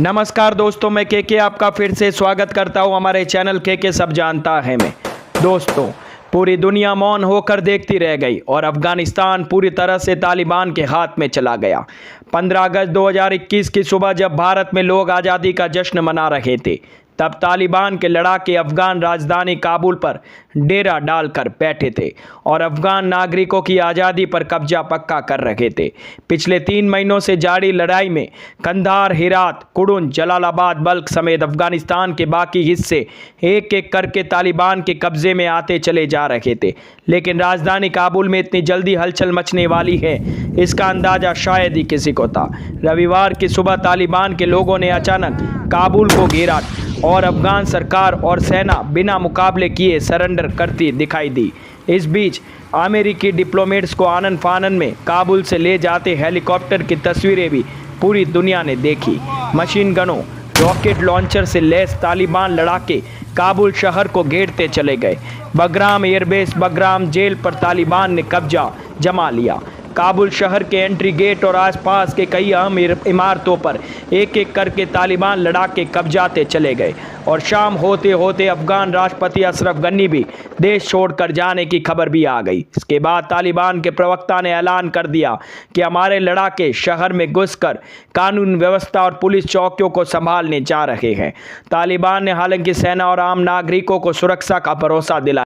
नमस्कार दोस्तों, मैं के आपका फिर से स्वागत करता हूं हमारे चैनल के सब जानता है में। दोस्तों, पूरी दुनिया मौन होकर देखती रह गई और अफगानिस्तान पूरी तरह से तालिबान के हाथ में चला गया। 15 अगस्त 2021 की सुबह जब भारत में लोग आज़ादी का जश्न मना रहे थे, तब तालिबान के लड़ाके अफगान राजधानी काबुल पर डेरा डालकर बैठे थे और अफगान नागरिकों की आज़ादी पर कब्जा पक्का कर रहे थे। पिछले 3 महीनों से जारी लड़ाई में कंधार, हेरात, कुडुन, जलालाबाद, बल्ख समेत अफगानिस्तान के बाकी हिस्से एक एक करके तालिबान के कब्जे में आते चले जा रहे थे। लेकिन राजधानी काबुल में इतनी जल्दी हलचल मचने वाली है, इसका अंदाज़ा शायद ही किसी को था। रविवार की सुबह तालिबान के लोगों ने अचानक काबुल को घेरा और अफगान सरकार और सेना बिना मुकाबले किए सरेंडर करती दिखाई दी। इस बीच अमेरिकी डिप्लोमेट्स को आनन फानन में काबुल से ले जाते हेलीकॉप्टर की तस्वीरें भी पूरी दुनिया ने देखी। मशीन गनों, रॉकेट लॉन्चर से लैस तालिबान लड़ाके काबुल शहर को घेरते चले गए। बगराम एयरबेस, बगराम जेल पर तालिबान ने कब्जा जमा लिया। काबुल शहर के एंट्री गेट और आसपास के कई अहम इमारतों पर एक एक करके तालिबान लड़ाके कब्जाते चले गए और शाम होते होते अफगान राष्ट्रपति अशरफ गनी भी देश छोड़कर जाने की खबर भी आ गई। इसके बाद तालिबान के प्रवक्ता ने ऐलान कर दिया कि हमारे लड़ाके शहर में घुसकर कानून व्यवस्था और पुलिस चौकियों को संभालने जा रहे हैं। तालिबान ने हालांकि सेना और आम नागरिकों को सुरक्षा का भरोसा दिलाया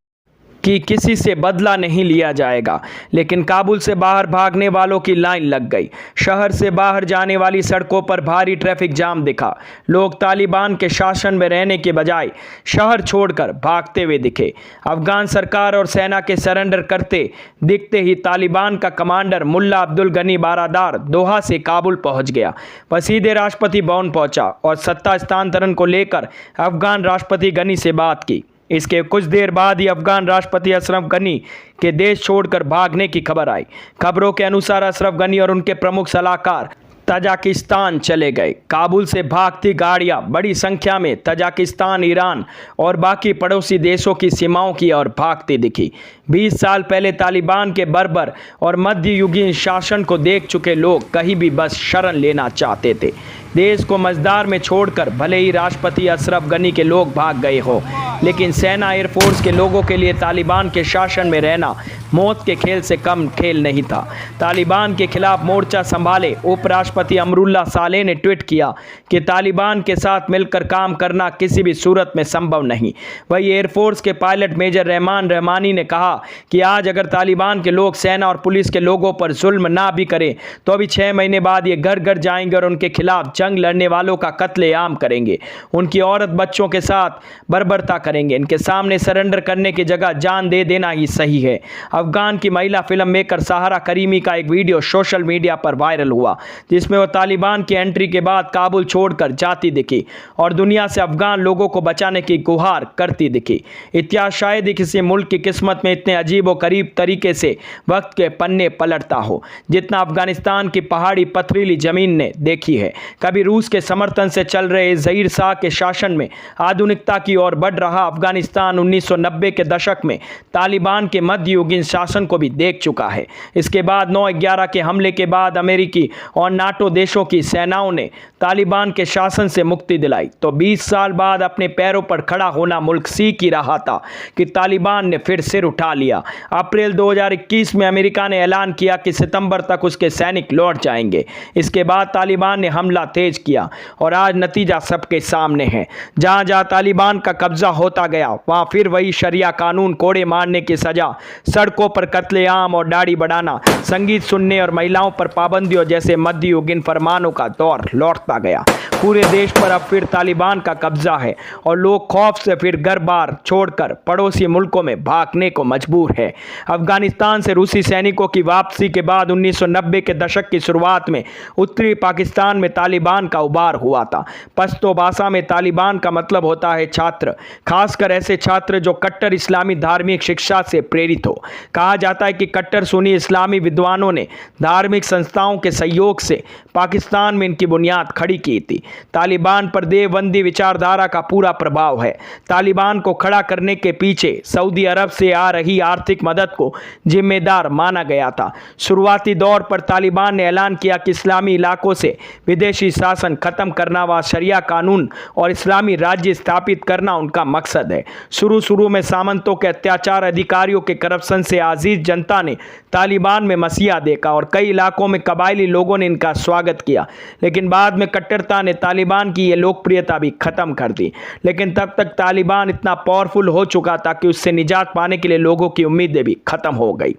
कि किसी से बदला नहीं लिया जाएगा, लेकिन काबुल से बाहर भागने वालों की लाइन लग गई। शहर से बाहर जाने वाली सड़कों पर भारी ट्रैफिक जाम दिखा। लोग तालिबान के शासन में रहने के बजाय शहर छोड़कर भागते हुए दिखे। अफगान सरकार और सेना के सरेंडर करते दिखते ही तालिबान का कमांडर मुल्ला अब्दुल गनी बारादार दोहा से काबुल पहुंच गया। वह सीधे राष्ट्रपति भवन पहुंचा और सत्ता हस्तांतरण को लेकर अफगान राष्ट्रपति गनी से बात की। इसके कुछ देर बाद ही अफगान राष्ट्रपति अशरफ गनी के देश छोड़कर भागने की खबर आई। खबरों के अनुसार अशरफ गनी और उनके प्रमुख सलाहकार तजाकिस्तान चले गए। काबुल से भागती गाड़ियां बड़ी संख्या में तजाकिस्तान, ईरान और बाकी पड़ोसी देशों की सीमाओं की ओर भागती दिखी। 20 साल पहले तालिबान के बर्बर और मध्ययुगीन शासन को देख चुके लोग कहीं भी बस शरण लेना चाहते थे। देश को मझधार में छोड़कर भले ही राष्ट्रपति अशरफ गनी के लोग भाग गए हो, लेकिन सेना, एयरफोर्स के लोगों के लिए तालिबान के शासन में रहना मौत के खेल से कम खेल नहीं था। तालिबान के खिलाफ मोर्चा संभाले उपराष्ट्रपति अमरुल्ला सालेह ने ट्वीट किया कि तालिबान के साथ मिलकर काम करना किसी भी सूरत में संभव नहीं। वही एयरफोर्स के पायलट मेजर रहमान रहमानी ने कहा कि आज अगर तालिबान के लोग सेना और पुलिस के लोगों पर जुल्म ना भी करें तो अभी 6 महीने बाद ये घर घर जाएंगे और उनके खिलाफ जंग लड़ने वालों का कत्लेआम करेंगे, उनकी औरत बच्चों के साथ बर्बरता करेंगे। इनके सामने सरेंडर करने की जगह जान दे देना ही सही है। अफगान की महिला फिल्म मेकर सहारा करीमी का एक वीडियो सोशल मीडिया पर वायरल हुआ, जिसमें वो तालिबान की एंट्री के बाद काबुल छोड़कर जाती दिखी और दुनिया से अफगान लोगों को बचाने की गुहार करती दिखी। इतिहास शायद ही किसी मुल्क की किस्मत में इतने अजीब और करीब तरीके से वक्त के पन्ने पलटता हो जितना अफगानिस्तान की पहाड़ी पथरीली जमीन ने देखी है। कभी रूस के समर्थन से चल रहे ज़हीर शाह के शासन में आधुनिकता की ओर बढ़ रहा अफगानिस्तान 1990 के दशक में तालिबान के मध्ययुगीन शासन को भी देख चुका है। इसके बाद 9/11 के हमले के बाद अमेरिकी और नाटो देशों की सेनाओं ने तालिबान के शासन से मुक्ति दिलाई, तो 20 साल बाद अपने पैरों पर खड़ा होना मुल्क सीख ही रहा था कि तालिबान ने फिर सिर उठा लिया। अप्रैल 2021 में अमेरिका ने ऐलान किया कि सितंबर तक उसके सैनिक लौट जाएंगे। इसके बाद तालिबान ने हमला तेज किया और आज नतीजा सबके सामने है। जहां जहां तालिबान का कब्जा होता गया, वहां फिर वही शरिया कानून, कोड़े मारने की सजा, सड़कों पर कत्लेआम और दाढ़ी बढ़ाना, संगीत सुनने और महिलाओं पर पाबंदियों जैसे मध्ययुगीन फरमानों का दौर लौटता गया। पूरे देश पर अब फिर तालिबान का कब्जा है और लोग खौफ से फिर घर बार छोड़कर पड़ोसी मुल्कों में भागने को मजबूर है। अफगानिस्तान से रूसी सैनिकों की वापसी के बाद 1990 के दशक की शुरुआत में उत्तरी पाकिस्तान में तालिबान का उबार हुआ था। पश्तो भाषा में तालिबान का मतलब होता है छात्र, खासकर ऐसे छात्र जो कट्टर इस्लामी धार्मिक शिक्षा से प्रेरित हो। कहा जाता है कि कट्टर सुन्नी इस्लामी विद्वानों ने धार्मिक संस्थाओं के सहयोग से पाकिस्तान में इनकी बुनियाद खड़ी की थी। तालिबान पर देवबंदी विचारधारा का पूरा प्रभाव है। तालिबान को खड़ा करने के पीछे सऊदी अरब से आ रही आर्थिक मदद को जिम्मेदार माना गया था। शुरुआती दौर पर तालिबान ने ऐलान किया कि इस्लामी इलाकों से विदेशी शासन खत्म करना व शरिया कानून और इस्लामी राज्य स्थापित करना उनका मकसद है। शुरू में सामंतों के अत्याचार, अधिकारियों के करप्शन से आजीज जनता ने तालिबान में मसीहा देखा और कई इलाकों में कबायली लोगों ने इनका स्वागत किया, लेकिन बाद में कट्टरता ने तालिबान की ये लोकप्रियता भी खत्म कर दी। लेकिन तब तक तालिबान इतना पावरफुल हो चुका था कि उससे निजात पाने के लिए लोगों की उम्मीदें भी खत्म हो गई।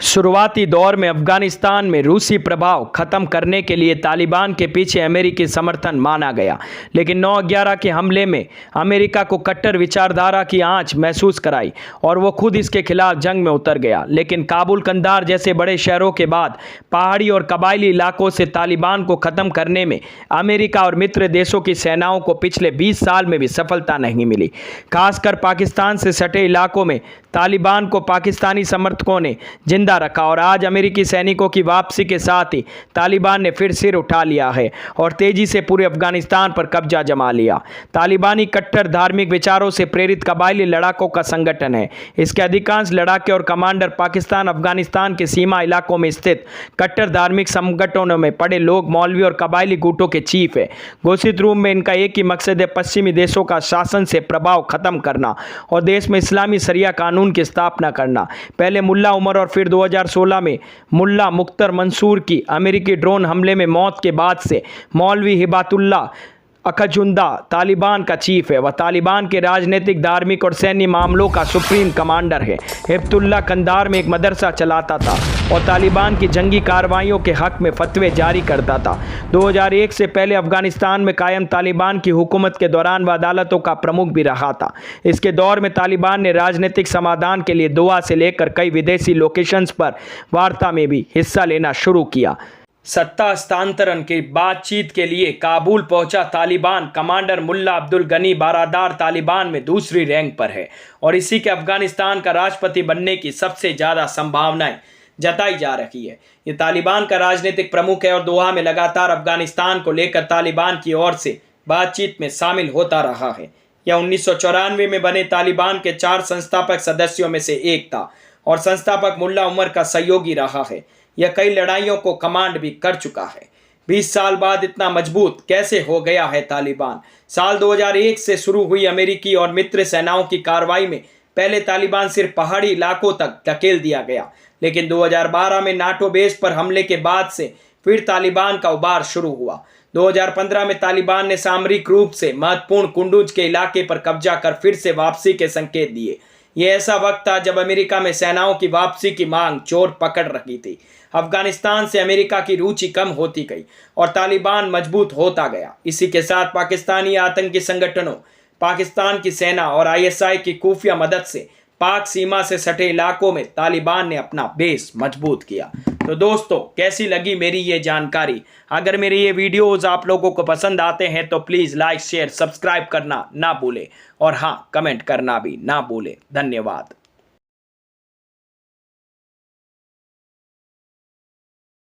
शुरुआती दौर में अफगानिस्तान में रूसी प्रभाव खत्म करने के लिए तालिबान के पीछे अमेरिकी समर्थन माना गया, लेकिन 9/11 के हमले में अमेरिका को कट्टर विचारधारा की आंच महसूस कराई और वो खुद इसके खिलाफ जंग में उतर गया। लेकिन काबुल, कंधार जैसे बड़े शहरों के बाद पहाड़ी और कबायली इलाकों से तालिबान को ख़त्म करने में अमेरिका और मित्र देशों की सेनाओं को पिछले 20 साल में भी सफलता नहीं मिली। खासकर पाकिस्तान से सटे इलाकों में तालिबान को पाकिस्तानी समर्थकों ने जिंदा रखा और आज अमेरिकी सैनिकों की वापसी के साथ ही तालिबान ने फिर सिर उठा लिया है और तेजी से पूरे अफगानिस्तान पर कब्जा जमा लिया। तालिबानी कट्टर धार्मिक विचारों से प्रेरित कबायली लड़ाकों का संगठन है। इसके अधिकांश लड़ाके और कमांडर पाकिस्तान, अफगानिस्तान के सीमा इलाकों में स्थित कट्टर धार्मिक संगठनों में पड़े लोग, मौलवी और कबायली गुटों के चीफ है। घोषित रूप में इनका एक ही मकसद है, पश्चिमी देशों का शासन से प्रभाव खत्म करना और देश में इस्लामी शरिया कानून की स्थापना करना। पहले मुल्ला उमर और फिर 2016 में मुल्ला मुख्तर मंसूर की अमेरिकी ड्रोन हमले में मौत के बाद से मौलवी हिबातुल्लाह अखजुंदा तालिबान का चीफ है। वह तालिबान के राजनीतिक, धार्मिक और सैन्य मामलों का सुप्रीम कमांडर है। हिब्तुल्लाह कंधार में एक मदरसा चलाता था और तालिबान की जंगी कार्रवाइयों के हक में फतवे जारी करता था। 2001 से पहले अफगानिस्तान में कायम तालिबान की हुकूमत के दौरान वह अदालतों का प्रमुख भी रहा था। इसके दौर में तालिबान ने राजनीतिक समाधान के लिए दोहा से लेकर कई विदेशी लोकेशंस पर वार्ता में भी हिस्सा लेना शुरू किया। सत्ता हस्तांतरण की बातचीत के लिए काबुल पहुंचा तालिबान कमांडर मुल्ला अब्दुल गनी बारादार तालिबान में दूसरी रैंक पर है और इसी के अफगानिस्तान का राष्ट्रपति बनने की सबसे ज़्यादा संभावनाएं जताई जा रही है। ये तालिबान का राजनीतिक प्रमुख है और दोहा में लगातार अफगानिस्तान को लेकर तालिबान की ओर से बातचीत में शामिल होता रहा है। यह 1994 में बने तालिबान के 4 संस्थापक सदस्यों में से एक था और संस्थापक मुल्ला उमर का सहयोगी रहा है। यह कई लड़ाइयों को कमांड भी कर चुका है। 20 साल बाद इतना मजबूत कैसे हो गया है तालिबान? साल 2001 से शुरू हुई अमेरिकी और मित्र सेनाओं की कार्रवाई में पहले तालिबान सिर्फ पहाड़ी इलाकों तक धकेल दिया गया, लेकिन 2012 में नाटो बेस पर हमले के बाद से फिर तालिबान का उबार शुरू हुआ। 2015 में तालिबान ने सामरिक रूप से महत्वपूर्ण कुंडुज के इलाके पर कब्जा कर फिर से वापसी के संकेत दिए। यह ऐसा वक्त था जब अमेरिका में सेनाओं की वापसी की मांग जोर पकड़ रही थी। अफगानिस्तान से अमेरिका की रुचि कम होती गई और तालिबान मजबूत होता गया। इसी के साथ पाकिस्तानी आतंकी संगठनों, पाकिस्तान की सेना और ISI की खुफिया मदद से पाक सीमा से सटे इलाकों में तालिबान ने अपना बेस मजबूत किया। तो दोस्तों, कैसी लगी मेरी ये जानकारी? अगर मेरे ये वीडियोज़ आप लोगों को पसंद आते हैं तो प्लीज़ लाइक, शेयर, सब्सक्राइब करना ना भूलें और हाँ, कमेंट करना भी ना भूलें। धन्यवाद।